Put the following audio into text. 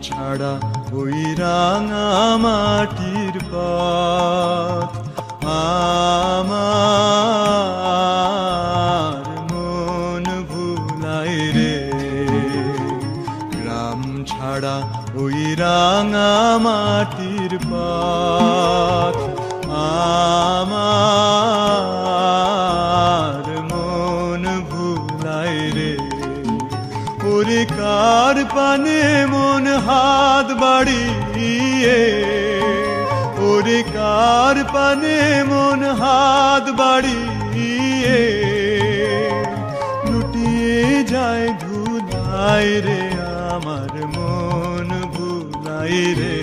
ছাড়া ওই রাঙা মাটির পথ আমার মন ভুলায় রে। গ্রাম ছাড়া ওই রাঙা মাটির পথ আমার মন ভুলায় রে। ওরে কার পানে মন হাত বাড়িয়ে, ওরে কার পানে মন হাত বাড়িয়ে লুটিয়ে যায় ধুলায় রে, আমার মন ভুলায় রে।